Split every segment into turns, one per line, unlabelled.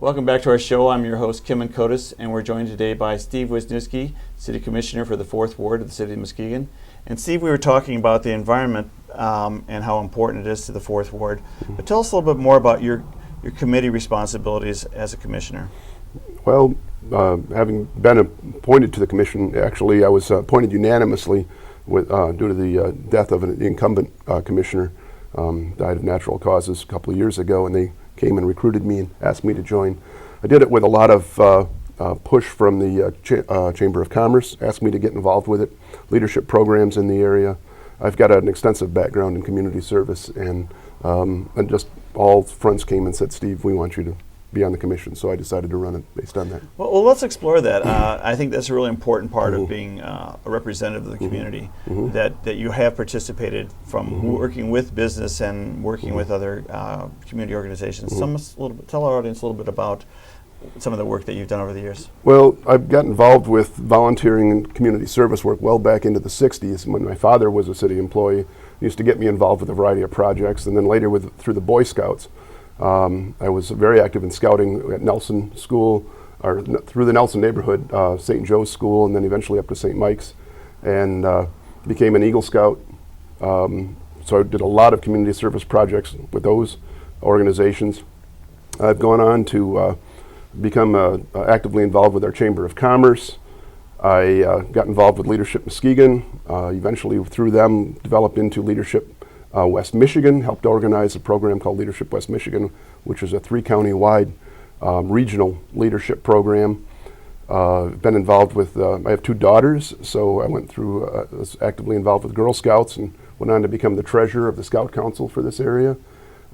Welcome back to our show. I'm your host, Kimon Kotos, and we're joined today by Steve Wisneski, City Commissioner for the 4th Ward of the City of Muskegon. And Steve, we were talking about the environment and how important it is to the 4th Ward. But tell us a little bit more about your committee responsibilities as a commissioner.
Well, having been appointed to the commission, actually I was appointed unanimously due to the death of an incumbent commissioner, died of natural causes a couple of years ago, and they came and recruited me and asked me to join. I did it with a lot of push from the Chamber of Commerce, asked me to get involved with it, leadership programs in the area. I've got an extensive background in community service, and just all fronts came and said, Steve, we want you to be on the commission, so I decided to run it based on that.
Well, let's explore that. I think that's a really important part of being a representative of the community, that you have participated from working with business and working with other community organizations. Tell our audience a little bit about some of the work that you've done over the years.
Well, I've got involved with volunteering and community service work well back into the 60s when my father was a city employee. He used to get me involved with a variety of projects, and then later through the Boy Scouts. I was very active in scouting at Nelson School, or through the Nelson neighborhood, St. Joe's School, and then eventually up to St. Mike's, and became an Eagle Scout. So I did a lot of community service projects with those organizations. I've gone on to become actively involved with our Chamber of Commerce. I got involved with Leadership Muskegon, eventually through them developed into Leadership West Michigan, helped organize a program called Leadership West Michigan, which is a 3-county-wide regional leadership program. Been involved with, I have 2 daughters, so I went through, was actively involved with Girl Scouts and went on to become the treasurer of the Scout Council for this area.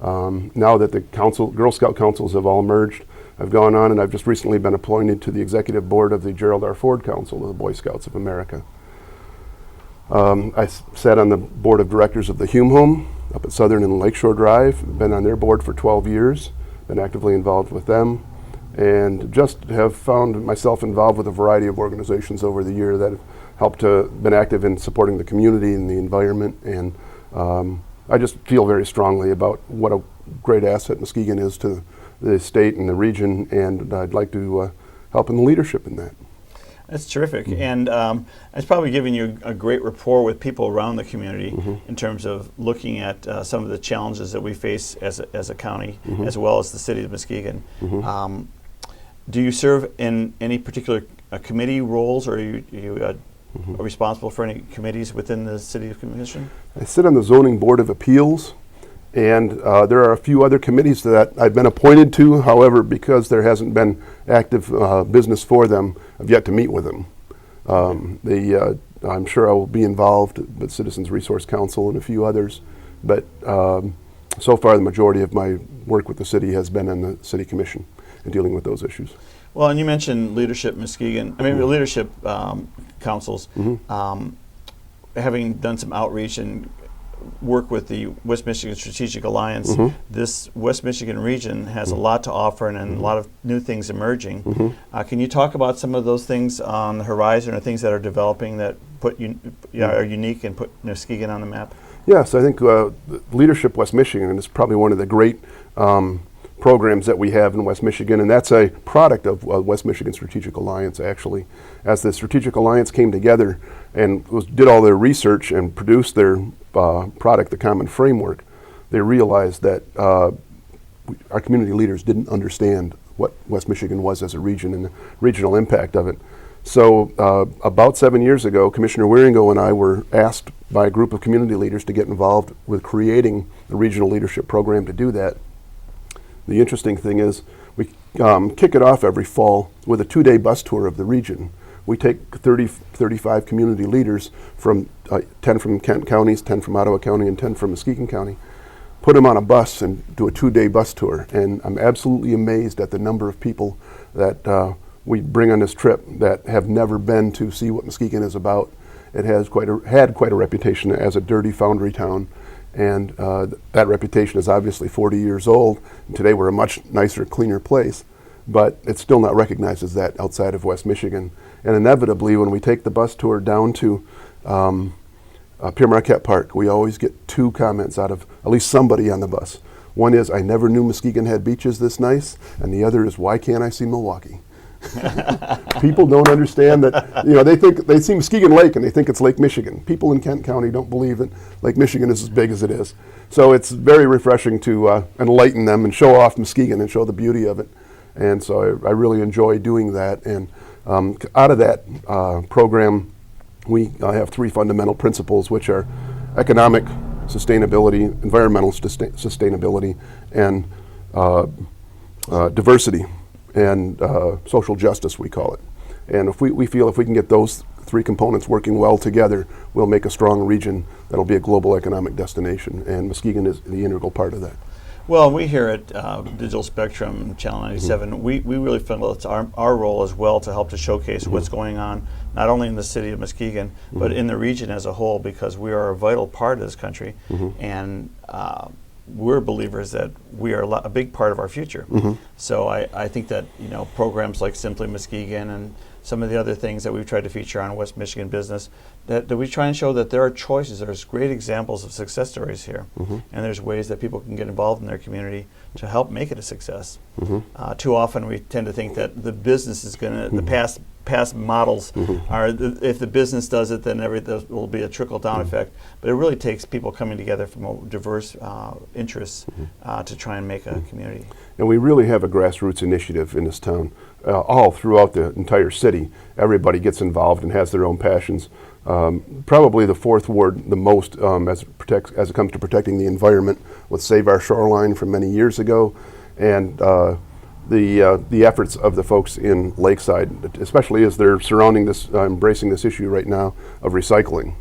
Now that the Girl Scout councils have all merged, I've gone on and I've just recently been appointed to the executive board of the Gerald R. Ford Council of the Boy Scouts of America. I sat on the board of directors of the Hume Home up at Southern and Lakeshore Drive. Been on their board for 12 years, been actively involved with them, and just have found myself involved with a variety of organizations over the year that have helped been active in supporting the community and the environment, and I just feel very strongly about what a great asset Muskegon is to the state and the region, and I'd like to help in the leadership in that.
That's terrific, and it's probably giving you a great rapport with people around the community in terms of looking at some of the challenges that we face as a county, as well as the city of Muskegon. Do you serve in any particular committee roles, or are you responsible for any committees within the City of Commission?
I sit on the Zoning Board of Appeals, and there are a few other committees that I've been appointed to. However, because there hasn't been active business for them, I've yet to meet with them. I'm sure I will be involved with Citizens Resource Council and a few others, but so far the majority of my work with the city has been in the City Commission and dealing with those issues.
Well, and you mentioned Leadership Muskegon, leadership councils, having done some outreach and work with the West Michigan Strategic Alliance. This West Michigan region has a lot to offer and a lot of new things emerging. Can you talk about some of those things on the horizon, or things that are developing that are unique and put Muskegon on the map?
Yes, I think Leadership West Michigan is probably one of the great programs that we have in West Michigan, and that's a product of West Michigan Strategic Alliance, actually. As the Strategic Alliance came together and did all their research and produced their product, the Common Framework, they realized that our community leaders didn't understand what West Michigan was as a region and the regional impact of it. So about 7 years ago, Commissioner Wieringo and I were asked by a group of community leaders to get involved with creating a regional leadership program to do that. The interesting thing is we kick it off every fall with a 2-day bus tour of the region. We take 35 community leaders from 10 from Kent counties, 10 from Ottawa County, and 10 from Muskegon County, put them on a bus and do a 2-day bus tour. And I'm absolutely amazed at the number of people that we bring on this trip that have never been to see what Muskegon is about. It has had quite a reputation as a dirty foundry town. And that reputation is obviously 40 years old. And today we're a much nicer, cleaner place, but it's still not recognized as that outside of West Michigan. And inevitably, when we take the bus tour down to Pierre Marquette Park, we always get 2 comments out of at least somebody on the bus. One is, I never knew Muskegon had beaches this nice, and the other is, why can't I see Milwaukee? People don't understand that, they see Muskegon Lake and they think it's Lake Michigan. People in Kent County don't believe that Lake Michigan is as big as it is. So it's very refreshing to enlighten them and show off Muskegon and show the beauty of it. And so I really enjoy doing that. And out of that program, we have 3 fundamental principles, which are economic sustainability, environmental sustainability, and diversity and social justice, we call it. And if we feel if we can get those 3 components working well together, we'll make a strong region that'll be a global economic destination. And Muskegon is the integral part of that.
Well, we here at Digital Spectrum Channel 97, we really feel it's our role as well to help to showcase what's going on, not only in the city of Muskegon, but in the region as a whole, because we are a vital part of this country, and we're believers that we are a big part of our future. So I think that programs like Simply Muskegon and some of the other things that we've tried to feature on West Michigan Business, that we try and show that there are choices. There's great examples of success stories here, and there's ways that people can get involved in their community to help make it a success. Too often we tend to think that the business is going to, the past models are, if the business does it, then there will be a trickle-down effect. But it really takes people coming together from diverse interests to try and make a community.
And we really have a grassroots initiative in this town. All throughout the entire city, everybody gets involved and has their own passions. Probably the 4th Ward the most as it comes to protecting the environment with Save Our Shoreline from many years ago, and the efforts of the folks in Lakeside, especially as they're surrounding this, embracing this issue right now of recycling.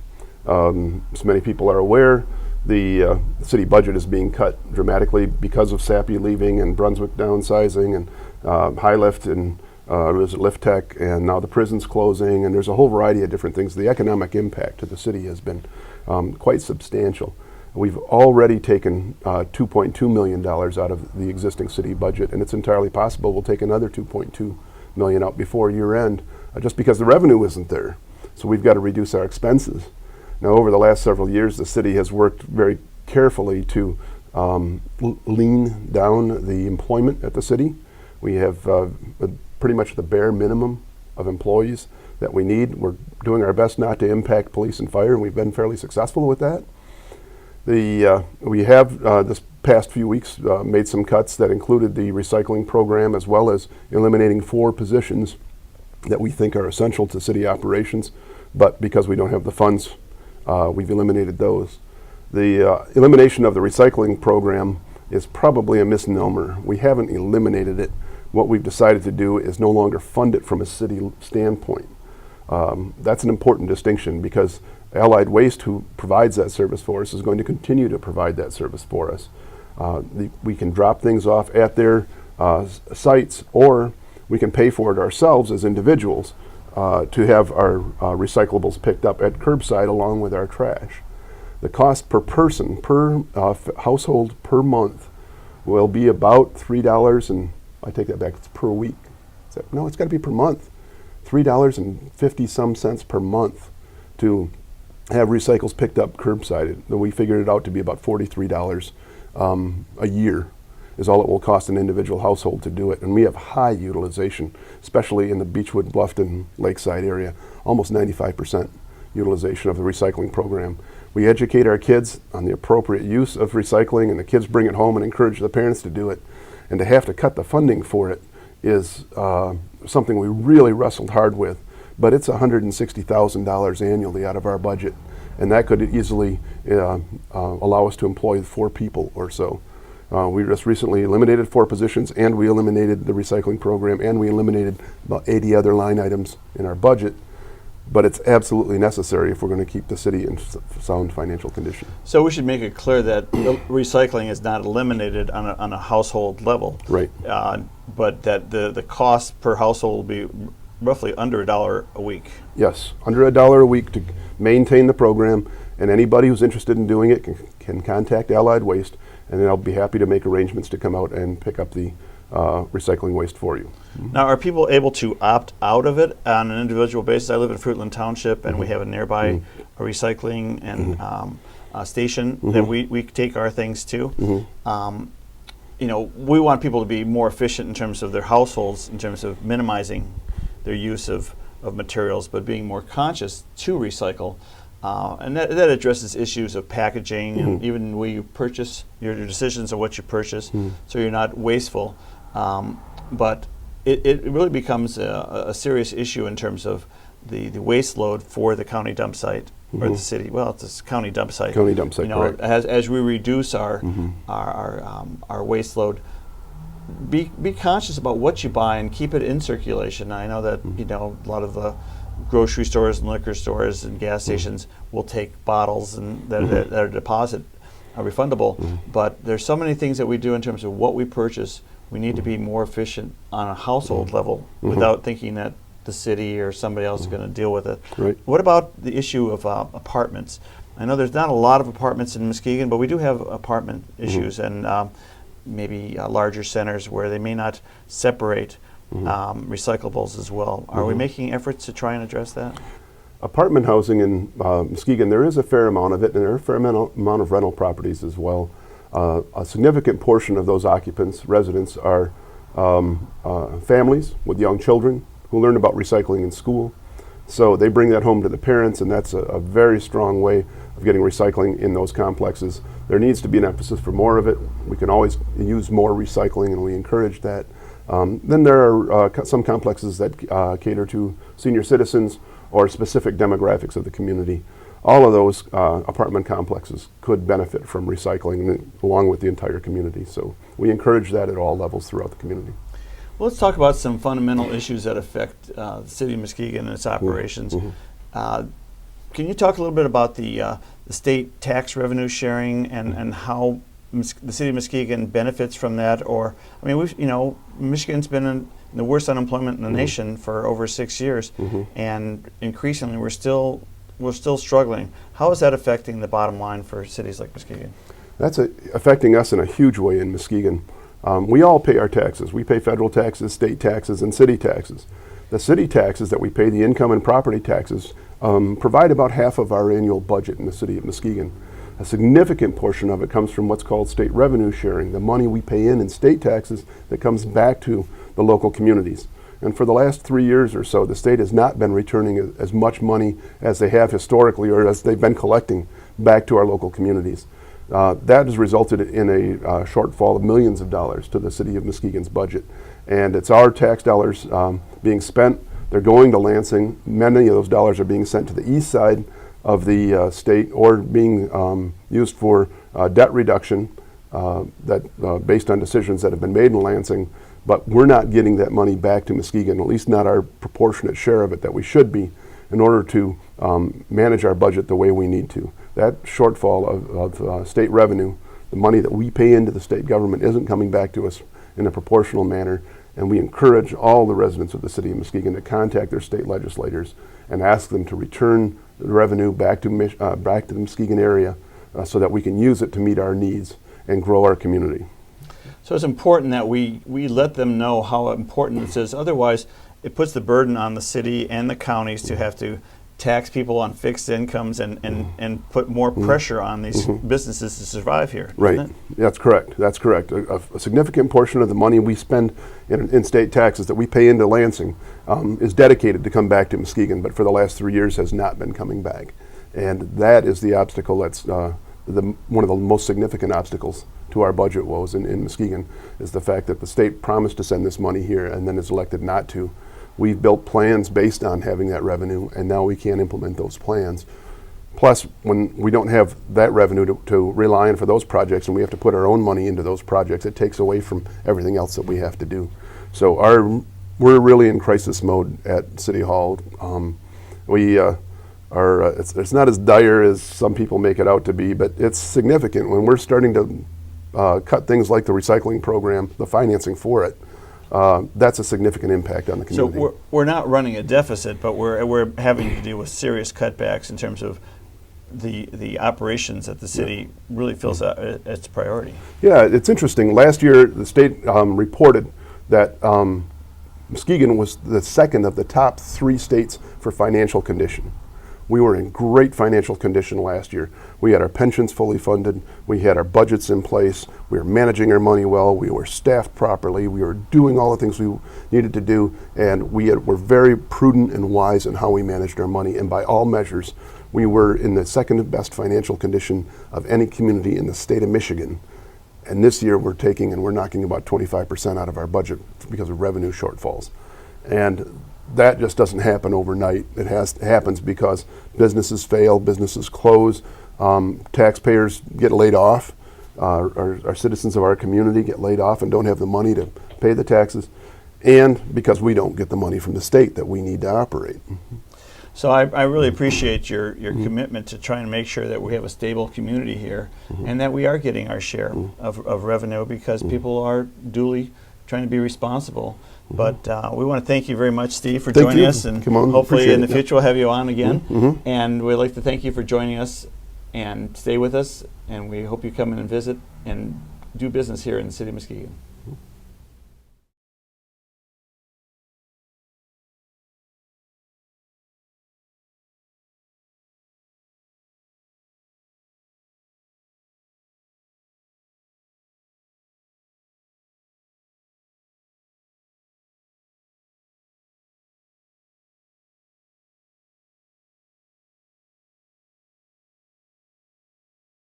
As many people are aware, the city budget is being cut dramatically because of Sappi leaving and Brunswick downsizing and High Lift and there's Lift Tech, and now the prison's closing, and there's a whole variety of different things. The economic impact to the city has been quite substantial. We've already taken $2.2 million out of the existing city budget, and it's entirely possible we'll take another $2.2 million out before year end, just because the revenue isn't there. So we've got to reduce our expenses. Now, over the last several years, the city has worked very carefully to lean down the employment at the city. We have pretty much the bare minimum of employees that we need. We're doing our best not to impact police and fire, and we've been fairly successful with that. We have this past few weeks made some cuts that included the recycling program, as well as eliminating 4 positions that we think are essential to city operations, but because we don't have the funds, we've eliminated those. The elimination of the recycling program is probably a misnomer. We haven't eliminated it. What we've decided to do is no longer fund it from a city standpoint. That's an important distinction, because Allied Waste, who provides that service for us, is going to continue to provide that service for us. We can drop things off at their sites, or we can pay for it ourselves as individuals to have our recyclables picked up at curbside along with our trash. The cost per person, per household per month, will be about $3, and I take that back, it's per week. No, it's got to be per month. $3.50 some cents per month to have recycles picked up curbside. We figured it out to be about $43 a year is all it will cost an individual household to do it. And we have high utilization, especially in the Beechwood, Bluffton, Lakeside area, almost 95% utilization of the recycling program. We educate our kids on the appropriate use of recycling, and the kids bring it home and encourage the parents to do it. And to have to cut the funding for it is something we really wrestled hard with. But it's $160,000 annually out of our budget, and that could easily allow us to employ 4 people or so. We just recently eliminated 4 positions, and we eliminated the recycling program, and we eliminated about 80 other line items in our budget. But it's absolutely necessary if we're going to keep the city in sound financial condition.
So we should make it clear that recycling is not eliminated on a household level.
Right.
But that the cost per household will be roughly under $1 a week.
Yes, under $1 a week to maintain the program, and anybody who's interested in doing it can contact Allied Waste, and then I'll be happy to make arrangements to come out and pick up the recycling waste for you.
Now, are people able to opt out of it on an individual basis? I live in Fruitland Township, and we have a nearby recycling and station that we take our things to. we want people to be more efficient in terms of their households, in terms of minimizing their use of materials, but being more conscious to recycle. And that addresses issues of packaging and even the way you purchase, your decisions on what you purchase, so you're not wasteful. But it really becomes a serious issue in terms of the waste load for the county dump site or the city. Well, it's a county dump site.
County dump site, correct.
As we reduce our waste load, be conscious about what you buy and keep it in circulation. I know that a lot of the grocery stores and liquor stores and gas stations will take bottles and that are deposit are refundable. But there's so many things that we do in terms of what we purchase. We need to be more efficient on a household level without thinking that the city or somebody else is going to deal with it.
Right.
What about the issue of apartments? I know there's not a lot of apartments in Muskegon, but we do have apartment issues and maybe larger centers where they may not separate recyclables as well. Are we making efforts to try and address that?
Apartment housing in Muskegon, there is a fair amount of it, and there are a fair amount of rental properties as well. A significant portion of those occupants, residents, are families with young children who learn about recycling in school. So they bring that home to the parents, and that's a very strong way of getting recycling in those complexes. There needs to be an emphasis for more of it. We can always use more recycling, and we encourage that. Then there are some complexes that cater to senior citizens or specific demographics of the community. All of those apartment complexes could benefit from recycling along with the entire community. So we encourage that at all levels throughout the community.
Well, let's talk about some fundamental issues that affect the city of Muskegon and its operations. Can you talk a little bit about the state tax revenue sharing and how the city of Muskegon benefits from that? Or, I mean, Michigan's been in the worst unemployment in the nation for over 6 years, and increasingly we're still struggling. How is that affecting the bottom line for cities like Muskegon? That's
affecting us in a huge way in Muskegon. We all pay our taxes. We pay federal taxes, state taxes, and city taxes. The city taxes that we pay, the income and property taxes, provide about half of our annual budget in the city of Muskegon. A significant portion of it comes from what's called state revenue sharing, the money we pay in state taxes that comes back to the local communities. And for the last 3 years or so, the state has not been returning as much money as they have historically or as they've been collecting back to our local communities. That has resulted in a shortfall of millions of dollars to the city of Muskegon's budget. And it's our tax dollars being spent. They're going to Lansing. Many of those dollars are being sent to the east side of the state or being used for debt reduction based on decisions that have been made in Lansing. But we're not getting that money back to Muskegon, at least not our proportionate share of it that we should be, in order to manage our budget the way we need to. That shortfall of state revenue, the money that we pay into the state government, isn't coming back to us in a proportional manner, and we encourage all the residents of the city of Muskegon to contact their state legislators and ask them to return the revenue back to the Muskegon area so that we can use it to meet our needs and grow our community.
So it's important that we let them know how important this is. Otherwise, it puts the burden on the city and the counties to have to tax people on fixed incomes and put more pressure on these businesses to survive here.
Right. That's correct. That's correct. A significant portion of the money we spend in state taxes that we pay into Lansing is dedicated to come back to Muskegon, but for the last 3 years has not been coming back. And that is the obstacle that's one of the most significant obstacles to our budget woes in Muskegon, is the fact that the state promised to send this money here and then is elected not to. We've built plans based on having that revenue, and now we can't implement those plans. Plus, when we don't have that revenue to rely on for those projects and we have to put our own money into those projects, it takes away from everything else that we have to do. So we're really in crisis mode at City Hall. It's not as dire as some people make it out to be, but it's significant. When we're starting to cut things like the recycling program, the financing for it, that's a significant impact on the community.
So we're not running a deficit, but we're having to deal with serious cutbacks in terms of the operations that the city really feels its priority.
Yeah, it's interesting. Last year, the state reported that Muskegon was the second of the top 3 states for financial condition. We were in great financial condition last year. We had our pensions fully funded. We had our budgets in place. We were managing our money well. We were staffed properly. We were doing all the things we needed to do, and were very prudent and wise in how we managed our money. And by all measures, we were in the second best financial condition of any community in the state of Michigan. And this year we're knocking about 25% out of our budget because of revenue shortfalls. And that just doesn't happen overnight. It happens because businesses fail, businesses close, taxpayers get laid off, our citizens of our community get laid off and don't have the money to pay the taxes, and because we don't get the money from the state that we need to operate.
So I really appreciate your commitment to trying to make sure that we have a stable community here, and that we are getting our share of revenue, because people are duly trying to be responsible. But we want to thank you very much, Steve, for joining us, and hopefully in the future we'll have you on again. And we'd like to thank you for joining us, and stay with us, and we hope you come in and visit and do business here in the city of Muskegon.